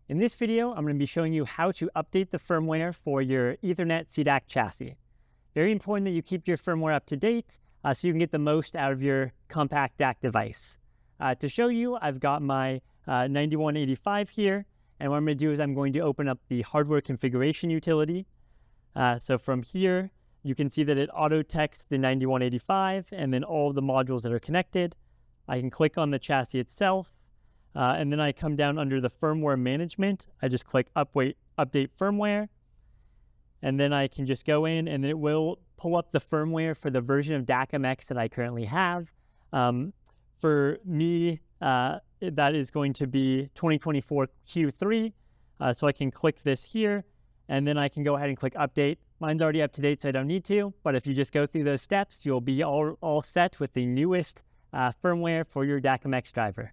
In this video, I'm going to be showing you how to update the firmware for your Ethernet cDAQ chassis. Very important that you keep your firmware up to date so you can get the most out of your CompactDAQ device. To show you, I've got my 9185 here, and what I'm going to do is I'm going to open up the hardware configuration utility. So from here, you can see that it auto-texts the 9185 and then all of the modules that are connected. I can click on the chassis itself. And then I come down under the firmware management. I just click update firmware. And then I can just go in and it will pull up the firmware for the version of DAQ-MX that I currently have. For me, that is going to be 2024 Q3. So I can click this here and then I can go ahead and click update. Mine's already up to date, so I don't need to. But if you just go through those steps, you'll be all set with the newest firmware for your DAQ-MX driver.